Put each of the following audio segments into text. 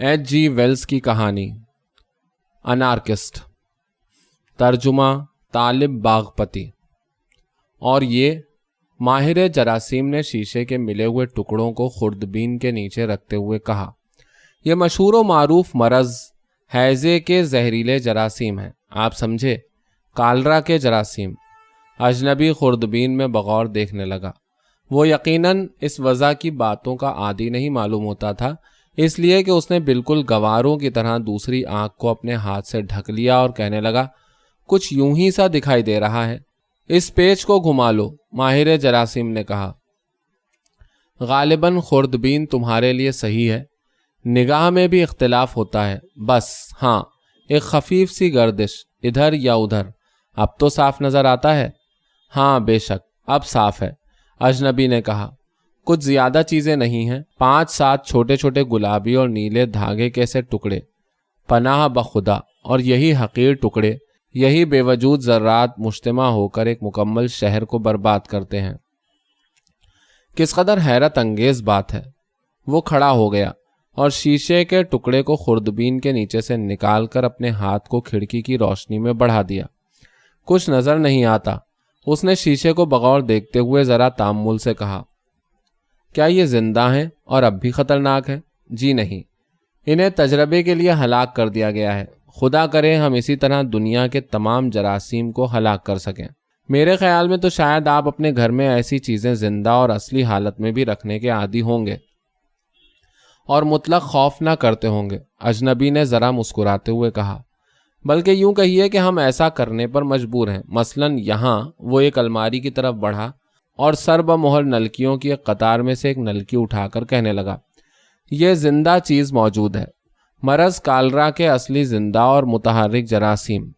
H.G. Wales کی کہانی anarchist, ترجمہ طالب باغپتی۔ اور یہ ماہر جراثیم نے شیشے کے ملے ہوئے ٹکڑوں کو خوردبین کے نیچے رکھتے ہوئے کہا، یہ مشہور و معروف مرض ہیضے کے زہریلے جراثیم ہیں، آپ سمجھے، کالرا کے جراثیم۔ اجنبی خوردبین میں بغور دیکھنے لگا۔ وہ یقیناً اس وضع کی باتوں کا عادی نہیں معلوم ہوتا تھا، اس لیے کہ اس نے بالکل گواروں کی طرح دوسری آنکھ کو اپنے ہاتھ سے ڈھک لیا اور کہنے لگا، کچھ یوں ہی سا دکھائی دے رہا ہے۔ اس پیچ کو گھما لو، ماہر جراثیم نے کہا۔ غالباً خوردبین تمہارے لیے صحیح ہے، نگاہ میں بھی اختلاف ہوتا ہے، بس ہاں ایک خفیف سی گردش ادھر یا ادھر۔ اب تو صاف نظر آتا ہے؟ ہاں بے شک اب صاف ہے، اجنبی نے کہا۔ کچھ زیادہ چیزیں نہیں ہیں، 5-7 چھوٹے چھوٹے گلابی اور نیلے دھاگے کے سے ٹکڑے، پناہ بخدا، اور یہی حقیر ٹکڑے، یہی بے وجود ذرات مجتمع ہو کر ایک مکمل شہر کو برباد کرتے ہیں۔ کس قدر حیرت انگیز بات ہے۔ وہ کھڑا ہو گیا اور شیشے کے ٹکڑے کو خوردبین کے نیچے سے نکال کر اپنے ہاتھ کو کھڑکی کی روشنی میں بڑھا دیا۔ کچھ نظر نہیں آتا۔ اس نے شیشے کو بغور دیکھتے ہوئے ذرا تامل سے کہا، کیا یہ زندہ ہیں اور اب بھی خطرناک ہیں؟ جی نہیں، انہیں تجربے کے لیے ہلاک کر دیا گیا ہے۔ خدا کرے ہم اسی طرح دنیا کے تمام جراثیم کو ہلاک کر سکیں۔ میرے خیال میں تو شاید آپ اپنے گھر میں ایسی چیزیں زندہ اور اصلی حالت میں بھی رکھنے کے عادی ہوں گے اور مطلق خوف نہ کرتے ہوں گے، اجنبی نے ذرا مسکراتے ہوئے کہا۔ بلکہ یوں کہیے کہ ہم ایسا کرنے پر مجبور ہیں۔ مثلاً یہاں وہ ایک الماری کی طرف بڑھا اور سر بمہر نلکیوں کی ایک قطار میں سے ایک نلکی اٹھا کر کہنے لگا، یہ زندہ چیز موجود ہے، مرض کالرا کے اصلی زندہ اور متحرک جراثیم،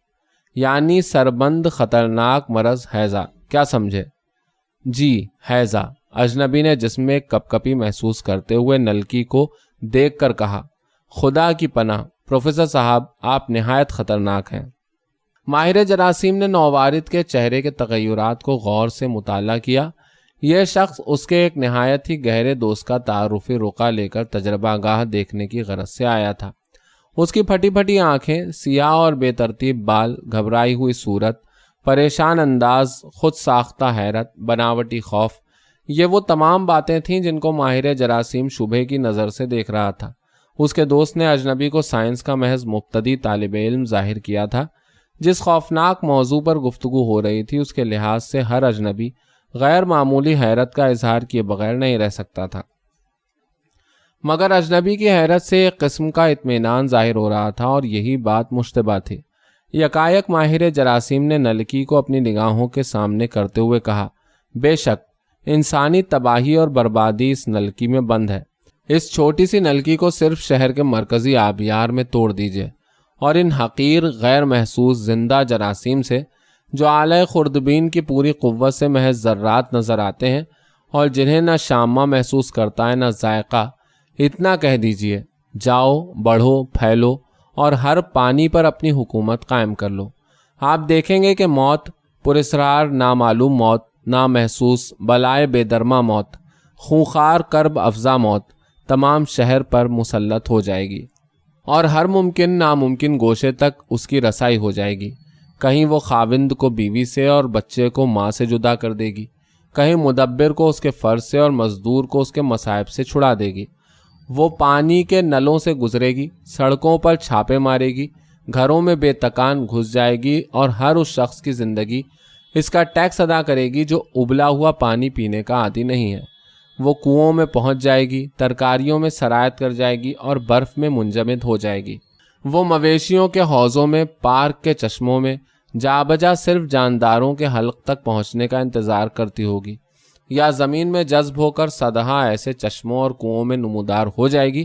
یعنی سربند خطرناک مرض ہیضہ، کیا سمجھے؟ جی ہیضہ، اجنبی نے جسم میں ایک کپکپی محسوس کرتے ہوئے نلکی کو دیکھ کر کہا۔ خدا کی پناہ پروفیسر صاحب، آپ نہایت خطرناک ہیں۔ ماہر جراثیم نے نووارد کے چہرے کے تغیرات کو غور سے مطالعہ کیا۔ یہ شخص اس کے ایک نہایت ہی گہرے دوست کا تعارفی رقعہ لے کر تجربہ گاہ دیکھنے کی غرض سے آیا تھا۔ اس کی پھٹی پھٹی آنکھیں، سیاہ اور بے ترتیب بال، گھبرائی ہوئی صورت، پریشان انداز، خود ساختہ حیرت، بناوٹی خوف، یہ وہ تمام باتیں تھیں جن کو ماہر جراثیم شبہ کی نظر سے دیکھ رہا تھا۔ اس کے دوست نے اجنبی کو سائنس کا محض مبتدی طالب علم ظاہر کیا تھا۔ جس خوفناک موضوع پر گفتگو ہو رہی تھی اس کے لحاظ سے ہر اجنبی غیر معمولی حیرت کا اظہار کیے بغیر نہیں رہ سکتا تھا، مگر اجنبی کی حیرت سے ایک قسم کا اطمینان ظاہر ہو رہا تھا، اور یہی بات مشتبہ تھی۔ یکایک ماہر جراثیم نے نلکی کو اپنی نگاہوں کے سامنے کرتے ہوئے کہا، بے شک انسانی تباہی اور بربادی اس نلکی میں بند ہے۔ اس چھوٹی سی نلکی کو صرف شہر کے مرکزی آبیار میں توڑ دیجیے، اور ان حقیر غیر محسوس زندہ جراثیم سے، جو اعلی خوردبین کی پوری قوت سے محض ذرات نظر آتے ہیں اور جنہیں نہ شامہ محسوس کرتا ہے نہ ذائقہ، اتنا کہہ دیجیے، جاؤ، بڑھو، پھیلو اور ہر پانی پر اپنی حکومت قائم کر لو۔ آپ دیکھیں گے کہ موت، پراسرار نامعلوم موت، نامحسوس بلائے بے درمہ موت، خونخوار کرب افزا موت تمام شہر پر مسلط ہو جائے گی، اور ہر ممکن ناممکن گوشے تک اس کی رسائی ہو جائے گی۔ کہیں وہ خاوند کو بیوی سے اور بچے کو ماں سے جدا کر دے گی، کہیں مدبر کو اس کے فرض سے اور مزدور کو اس کے مصائب سے چھڑا دے گی۔ وہ پانی کے نلوں سے گزرے گی، سڑکوں پر چھاپے مارے گی، گھروں میں بے تکان گھس جائے گی، اور ہر اس شخص کی زندگی اس کا ٹیکس ادا کرے گی جو ابلا ہوا پانی پینے کا عادی نہیں ہے۔ وہ کنوؤں میں پہنچ جائے گی، ترکاریوں میں سرایت کر جائے گی اور برف میں منجمد ہو جائے گی۔ وہ مویشیوں کے حوضوں میں، پارک کے چشموں میں جا بجا صرف جانداروں کے حلق تک پہنچنے کا انتظار کرتی ہوگی، یا زمین میں جذب ہو کر صدہا ایسے چشموں اور کنوؤں میں نمودار ہو جائے گی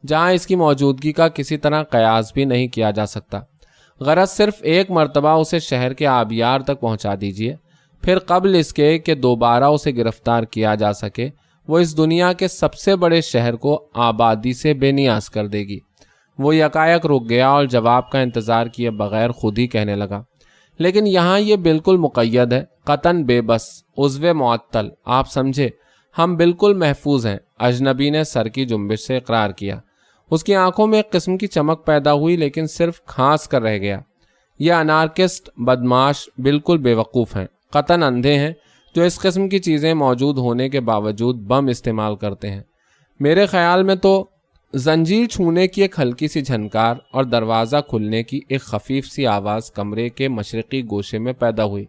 جہاں اس کی موجودگی کا کسی طرح قیاس بھی نہیں کیا جا سکتا۔ غرض صرف ایک مرتبہ اسے شہر کے آبیار تک پہنچا دیجیے، پھر قبل اس کے کہ دوبارہ اسے گرفتار کیا جا سکے وہ اس دنیا کے سب سے بڑے شہر کو آبادی سے بے نیاز کر دے گی۔ وہ یکایک رک گیا اور جواب کا انتظار کیے بغیر خود ہی کہنے لگا، لیکن یہاں یہ بالکل مقید ہے، قطعاً بے بس، عضو معطل، آپ سمجھے، ہم بالکل محفوظ ہیں۔ اجنبی نے سر کی جنبش سے اقرار کیا۔ اس کی آنکھوں میں ایک قسم کی چمک پیدا ہوئی لیکن صرف کھانس کر رہ گیا۔ یہ انارکسٹ بدماش بالکل بے وقوف ہیں، قطعاً اندھے ہیں، جو اس قسم کی چیزیں موجود ہونے کے باوجود بم استعمال کرتے ہیں۔ میرے خیال میں تو زنجیر چھونے کی ایک ہلکی سی جھنکار اور دروازہ کھلنے کی ایک خفیف سی آواز کمرے کے مشرقی گوشے میں پیدا ہوئی۔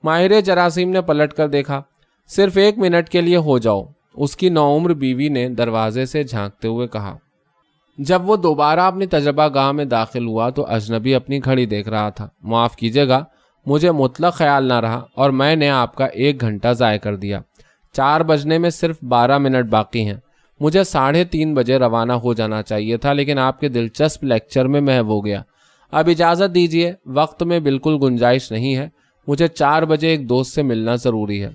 ماہر جراثیم نے پلٹ کر دیکھا۔ صرف 1 منٹ کے لیے ہو جاؤ، اس کی نوعمر بیوی نے دروازے سے جھانکتے ہوئے کہا۔ جب وہ دوبارہ اپنی تجربہ گاہ میں داخل ہوا تو اجنبی اپنی گھڑی دیکھ رہا تھا۔ معاف کیجیے گا، مجھے مطلق خیال نہ رہا اور میں نے آپ کا 1 گھنٹہ ضائع کر دیا۔ 4 بجنے میں صرف 12 منٹ باقی ہیں۔ مجھے 3:30 بجے روانہ ہو جانا چاہیے تھا، لیکن آپ کے دلچسپ لیکچر میں محو ہو گیا۔ اب اجازت دیجیے، وقت میں بالکل گنجائش نہیں ہے، مجھے 4 بجے ایک دوست سے ملنا ضروری ہے۔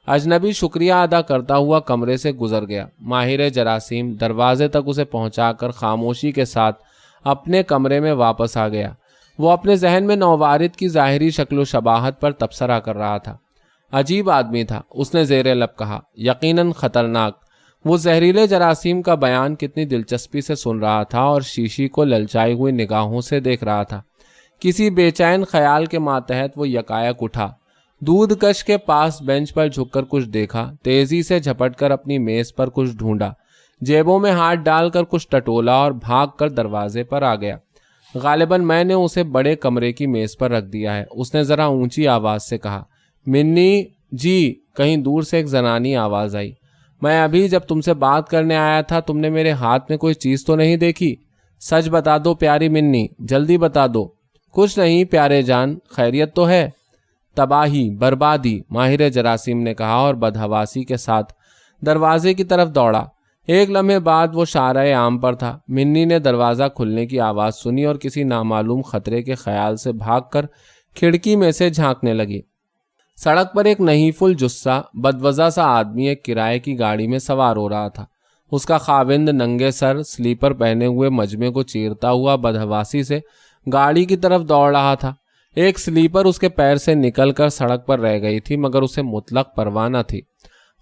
اجنبی شکریہ ادا کرتا ہوا کمرے سے گزر گیا۔ ماہر جراثیم دروازے تک اسے پہنچا کر خاموشی کے ساتھ اپنے کمرے میں واپس آ گیا۔ وہ اپنے ذہن میں نووارد کی ظاہری شکل و شباہت پر تبصرہ کر رہا تھا۔ عجیب آدمی تھا، اس نے زیر لب کہا، یقیناً خطرناک۔ وہ زہریلے جراثیم کا بیان کتنی دلچسپی سے سن رہا تھا اور شیشی کو للچائی ہوئی نگاہوں سے دیکھ رہا تھا۔ کسی بے چین خیال کے ماتحت وہ یکایک اٹھا، دودھ کش کے پاس بینچ پر جھک کر کچھ دیکھا، تیزی سے جھپٹ کر اپنی میز پر کچھ ڈھونڈا، جیبوں میں ہاتھ ڈال کر کچھ ٹٹولا اور بھاگ کر دروازے پر آ گیا۔ غالباً میں نے اسے بڑے کمرے کی میز پر رکھ دیا ہے، اس نے ذرا اونچی آواز سے کہا۔ منی جی، کہیں دور سے ایک زنانی آواز آئی۔ میں ابھی جب تم سے بات کرنے آیا تھا تم نے میرے ہاتھ میں کوئی چیز تو نہیں دیکھی؟ سچ بتا دو پیاری منی، جلدی بتا دو۔ کچھ نہیں پیارے جان، خیریت تو ہے؟ تباہی، بربادی، ماہر جراثیم نے کہا اور بدحواسی کے ساتھ دروازے کی طرف دوڑا۔ ایک لمحے بعد وہ شارع عام پر تھا۔ منی نے دروازہ کھلنے کی آواز سنی اور کسی نامعلوم خطرے کے خیال سے بھاگ کر کھڑکی میں سے جھانکنے لگی۔ سڑک پر ایک نحیف الجثہ بدوضع سا آدمی ایک کرائے کی گاڑی میں سوار ہو رہا تھا۔ اس کا خاوند ننگے سر سلیپر پہنے ہوئے مجمے کو چیرتا ہوا بدحواسی سے گاڑی کی طرف دوڑ رہا تھا۔ ایک سلیپر اس کے پیر سے نکل کر سڑک پر رہ گئی تھی مگر اسے مطلق پرواہ نہ تھی۔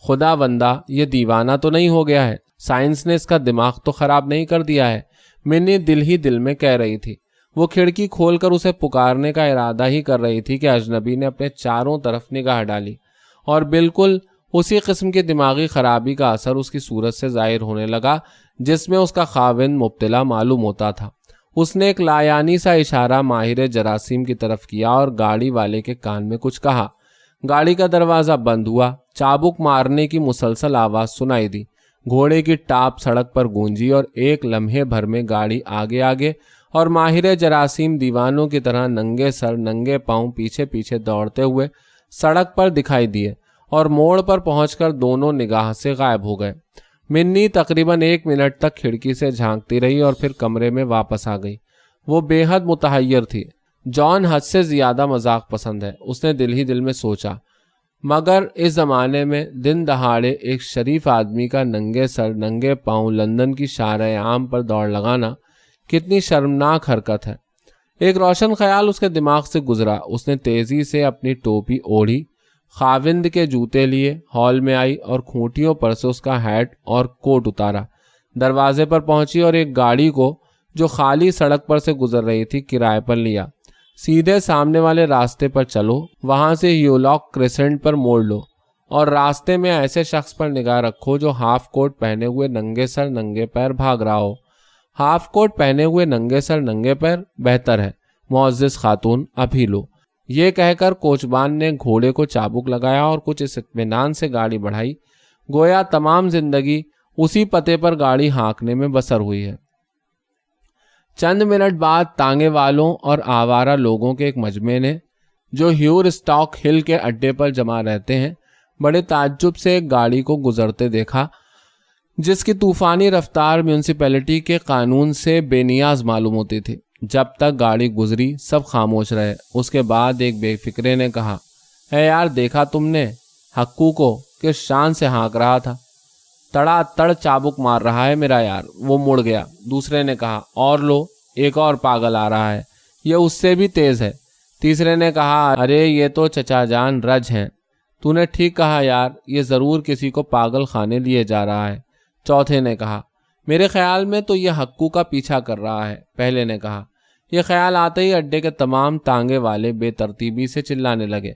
خدا بندہ، یہ دیوانہ تو نہیں ہو گیا ہے؟ سائنس نے اس کا دماغ تو خراب نہیں کر دیا ہے؟ منی دل ہی دل میں کہہ رہی تھی۔ وہ کھڑکی کھول کر اسے پکارنے کا ارادہ ہی کر رہی تھی کہ اجنبی نے اپنے چاروں طرف نگاہ ڈالی اور بالکل اسی قسم کی دماغی خرابی کا اثر اس کی صورت سے ظاہر ہونے لگا جس میں اس کا خاوند مبتلا معلوم ہوتا تھا۔ اس نے ایک لایانی سا اشارہ ماہر جراثیم کی طرف کیا اور گاڑی والے کے کان میں کچھ کہا۔ گاڑی کا دروازہ بند ہوا، چابک مارنے کی مسلسل آواز سنائی دی، گھوڑے کی ٹاپ سڑک پر گونجی اور ایک لمحے بھر میں گاڑی آگے آگے اور ماہر جراثیم دیوانوں کی طرح ننگے سر ننگے پاؤں پیچھے پیچھے دوڑتے ہوئے سڑک پر دکھائی دیے اور موڑ پر پہنچ کر دونوں نگاہ سے غائب ہو گئے۔ منی تقریباً 1 منٹ تک کھڑکی سے جھانکتی رہی اور پھر کمرے میں واپس آ گئی۔ وہ بے حد متحیر تھی۔ جان حد سے زیادہ مذاق پسند ہے، اس نے دل ہی دل میں سوچا، مگر اس زمانے میں دن دہاڑے ایک شریف آدمی کا ننگے سر ننگے پاؤں لندن کی شارع عام پر دوڑ لگانا کتنی شرمناک حرکت ہے۔ ایک روشن خیال اس کے دماغ سے گزرا۔ اس نے تیزی سے اپنی ٹوپی اوڑھی، خاوند کے جوتے لیے ہال میں آئی اور کھوٹیوں پر سے اس کا ہیٹ اور کوٹ اتارا، دروازے پر پہنچی اور ایک گاڑی کو جو خالی سڑک پر سے گزر رہی تھی کرائے پر لیا۔ سیدھے سامنے والے راستے پر چلو، وہاں سے ہیولاک کریسنٹ پر موڑ لو اور راستے میں ایسے شخص پر نگاہ رکھو جو ہاف کوٹ پہنے ہوئے ننگے سر ننگے پیر بھاگ رہا ہو۔ ہاف کوٹ پہنے ہوئے ننگے سر ننگے پیر، بہتر ہے معزز خاتون، ابھی لو۔ یہ کہہ کر کوچبان نے گھوڑے کو چابک لگایا اور کچھ اس اطمینان سے گاڑی بڑھائی گویا تمام زندگی اسی پتے پر گاڑی ہانکنے میں بسر ہوئی ہے۔ چند منٹ بعد تانگے والوں اور آوارہ لوگوں کے ایک مجمع نے جو ہیور اسٹاک ہل کے اڈے پر جمع رہتے ہیں بڑے تعجب سے ایک گاڑی کو گزرتے دیکھا جس کی طوفانی رفتار میونسپلٹی کے قانون سے بے نیاز معلوم ہوتی تھی۔ جب تک گاڑی گزری سب خاموش رہے۔ اس کے بعد ایک بے فکرے نے کہا، اے یار دیکھا تم نے حقو کو کس شان سے ہانک رہا تھا، تڑا تڑ چابک مار رہا ہے میرا یار، وہ مڑ گیا۔ دوسرے نے کہا، اور لو ایک اور پاگل آ رہا ہے، یہ اس سے بھی تیز ہے۔ تیسرے نے کہا، ارے یہ تو چچا جان رج ہیں، تو نے ٹھیک کہا یار، یہ ضرور کسی کو پاگل خانے لیے جا رہا ہے۔ چوتھے نے کہا، میرے خیال میں تو یہ حقو کا پیچھا کر رہا ہے، پہلے نے کہا۔ یہ خیال آتے ہی اڈے کے تمام تانگے والے بے ترتیبی سے چلانے لگے،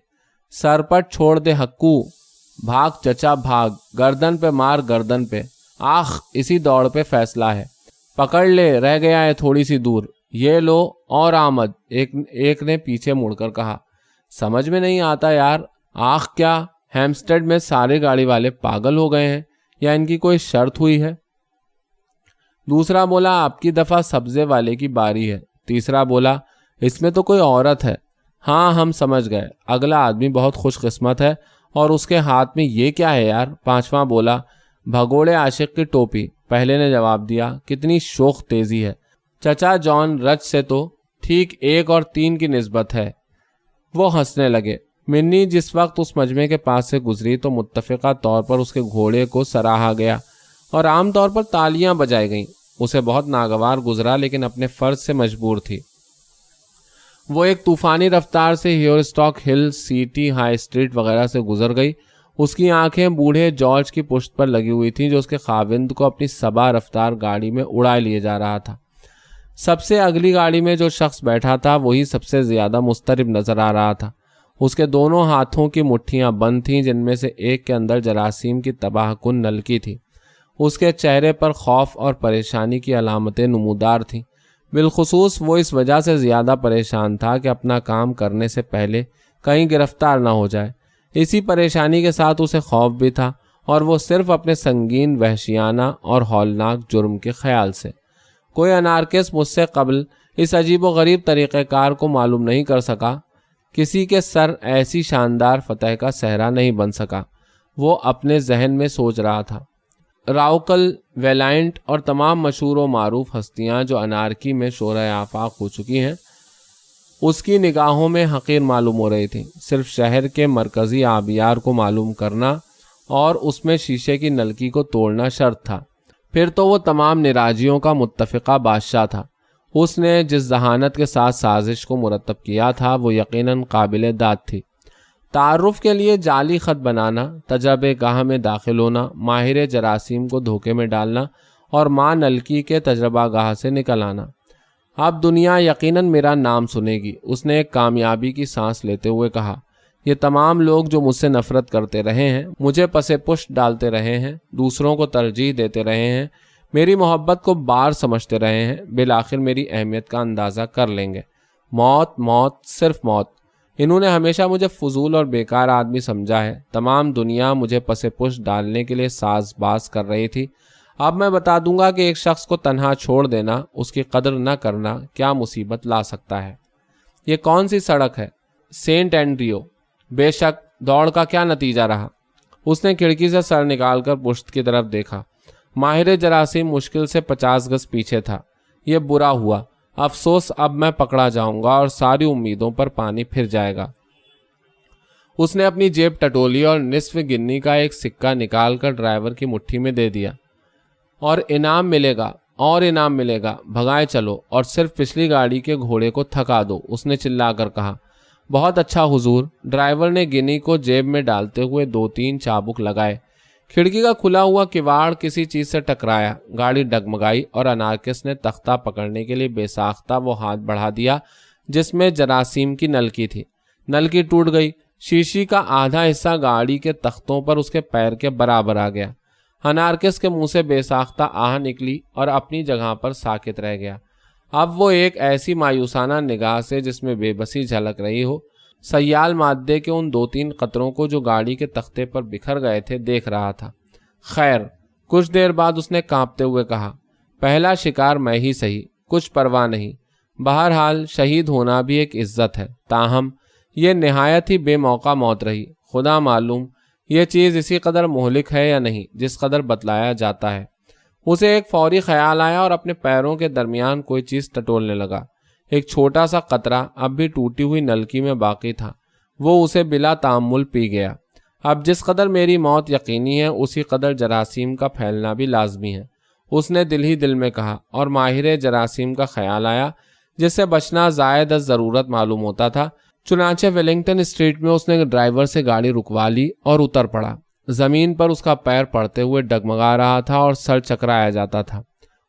سرپٹ چھوڑ دے حقو، بھاگ چچا بھاگ، گردن پہ مار گردن پہ، آخ اسی دوڑ پہ فیصلہ ہے، پکڑ لے، رہ گیا ہے تھوڑی سی دور، یہ لو اور آمد، ایک نے پیچھے مڑ کر کہا۔ سمجھ میں نہیں آتا یار، آخ کیا ہیمسٹڈ میں سارے گاڑی والے پاگل ہو گئے ہیں یا ان کی کوئی شرط ہوئی ہے؟ دوسرا بولا، آپ کی دفعہ سبزے والے کی باری ہے۔ تیسرا بولا، اس میں تو کوئی عورت ہے۔ ہاں ہم سمجھ گئے، اگلا آدمی بہت خوش قسمت ہے، اور اس کے ہاتھ میں یہ کیا ہے یار؟ پانچواں بولا، بھگوڑے عاشق کی ٹوپی۔ پہلے نے جواب دیا، کتنی شوخ تیزی ہے چچا جان رچ سے تو ٹھیک 1 اور 3 کی نسبت ہے۔ وہ ہنسنے لگے۔ منی جس وقت اس مجمع کے پاس سے گزری تو متفقہ طور پر اس کے گھوڑے کو سراہا گیا اور عام طور پر تالیاں بجائی گئیں۔ اسے بہت ناگوار گزرا، لیکن اپنے فرض سے مجبور تھی۔ وہ ایک طوفانی رفتار سے ہیورسٹاک ہل، سٹی، ہائی اسٹریٹ وغیرہ سے گزر گئی۔ اس کی آنکھیں بوڑھے جارج کی پشت پر لگی ہوئی تھیں، جو اس کے خاوند کو اپنی سبا رفتار گاڑی میں اڑائے لیے جا رہا تھا۔ سب سے اگلی گاڑی میں جو شخص بیٹھا تھا وہی سب سے زیادہ مضطرب نظر آ رہا تھا۔ اس کے دونوں ہاتھوں کی مٹھیاں بند تھیں، جن میں سے ایک کے اندر جراثیم کی تباہ کن نلکی تھی۔ اس کے چہرے پر خوف اور پریشانی کی علامتیں نمودار تھیں۔ بالخصوص وہ اس وجہ سے زیادہ پریشان تھا کہ اپنا کام کرنے سے پہلے کہیں گرفتار نہ ہو جائے۔ اسی پریشانی کے ساتھ اسے خوف بھی تھا، اور وہ صرف اپنے سنگین، وحشیانہ اور ہولناک جرم کے خیال سے۔ کوئی انارکس مجھ سے قبل اس عجیب و غریب طریقہ کار کو معلوم نہیں کر سکا، کسی کے سر ایسی شاندار فتح کا صحرا نہیں بن سکا، وہ اپنے ذہن میں سوچ رہا تھا۔ راؤکل، ویلائنٹ اور تمام مشہور و معروف ہستیاں جو انارکی میں شورۂ آفاق ہو چکی ہیں، اس کی نگاہوں میں حقیر معلوم ہو رہی تھی۔ صرف شہر کے مرکزی آبیار کو معلوم کرنا اور اس میں شیشے کی نلکی کو توڑنا شرط تھا، پھر تو وہ تمام نراجیوں کا متفقہ بادشاہ تھا۔ اس نے جس ذہانت کے ساتھ سازش کو مرتب کیا تھا وہ یقیناً قابل داد تھی۔ تعارف کے لیے جعلی خط بنانا، تجربہ گاہ میں داخل ہونا، ماہر جراثیم کو دھوکے میں ڈالنا اور ماں نلکی کے تجربہ گاہ سے نکل آنا۔ اب دنیا یقیناً میرا نام سنے گی، اس نے ایک کامیابی کی سانس لیتے ہوئے کہا۔ یہ تمام لوگ جو مجھ سے نفرت کرتے رہے ہیں، مجھے پسے پشت ڈالتے رہے ہیں، دوسروں کو ترجیح دیتے رہے ہیں، میری محبت کو بار سمجھتے رہے ہیں، بالآخر میری اہمیت کا اندازہ کر لیں گے۔ موت، موت، صرف موت۔ انہوں نے ہمیشہ مجھے فضول اور بیکار آدمی سمجھا ہے۔ تمام دنیا مجھے پسے پشت ڈالنے کے لیے ساز باز کر رہی تھی۔ اب میں بتا دوں گا کہ ایک شخص کو تنہا چھوڑ دینا، اس کی قدر نہ کرنا کیا مصیبت لا سکتا ہے۔ یہ کون سی سڑک ہے؟ Saint Andrew. بے شک، دوڑ کا کیا نتیجہ رہا؟ اس نے کھڑکی سے سر نکال کر پشت کی طرف دیکھا۔ ماہر جراثیم مشکل سے 50 گز پیچھے تھا۔ یہ برا ہوا، افسوس، اب میں پکڑا جاؤں گا اور ساری امیدوں پر پانی پھر جائے گا۔ اس نے اپنی جیب ٹٹولی اور نصف گنی کا ایک سکہ نکال کر ڈرائیور کی مٹھی میں دے دیا۔ اور انعام ملے گا، اور انعام ملے گا، بھگائے چلو اور صرف پچھلی گاڑی کے گھوڑے کو تھکا دو، اس نے چلا کر کہا۔ بہت اچھا حضور۔ ڈرائیور نے گنی کو جیب میں ڈالتے ہوئے 2-3 چابک لگائے۔ کھڑکی کا کھلا ہوا کواڑ کسی چیز سے ٹکرایا، گاڑی ڈگمگائی اور انارکس نے تختہ پکڑنے کے لیے بے ساختہ وہ ہاتھ بڑھا دیا جس میں جراثیم کی نلکی تھی۔ نلکی ٹوٹ گئی، شیشی کا آدھا حصہ گاڑی کے تختوں پر اس کے پیر کے برابر آ گیا۔ انارکس کے منہ سے بے ساختہ آہ نکلی اور اپنی جگہ پر ساکت رہ گیا۔ اب وہ ایک ایسی مایوسانہ نگاہ سے جس میں بے بسی جھلک رہی ہو، سیال مادے کے ان 2-3 قطروں کو جو گاڑی کے تختے پر بکھر گئے تھے دیکھ رہا تھا۔ خیر، کچھ دیر بعد اس نے کانپتے ہوئے کہا، پہلا شکار میں ہی سہی، کچھ پرواہ نہیں، بہرحال شہید ہونا بھی ایک عزت ہے، تاہم یہ نہایت ہی بے موقع موت رہی۔ خدا معلوم یہ چیز اسی قدر مہلک ہے یا نہیں جس قدر بتلایا جاتا ہے۔ اسے ایک فوری خیال آیا اور اپنے پیروں کے درمیان کوئی چیز ٹٹولنے لگا۔ ایک چھوٹا سا قطرہ اب بھی ٹوٹی ہوئی نلکی میں باقی تھا۔ وہ اسے بلا تامل پی گیا۔ اب جس قدر میری موت یقینی ہے اسی قدر جراثیم کا پھیلنا بھی لازمی ہے، اس نے دل ہی دل میں کہا، اور ماہر جراثیم کا خیال آیا جس سے بچنا زائد از ضرورت معلوم ہوتا تھا۔ چنانچہ ویلنگٹن اسٹریٹ میں اس نے ڈرائیور سے گاڑی رکوا لی اور اتر پڑا۔ زمین پر اس کا پیر پڑتے ہوئے ڈگمگا رہا تھا اور سر چکرایا جاتا تھا۔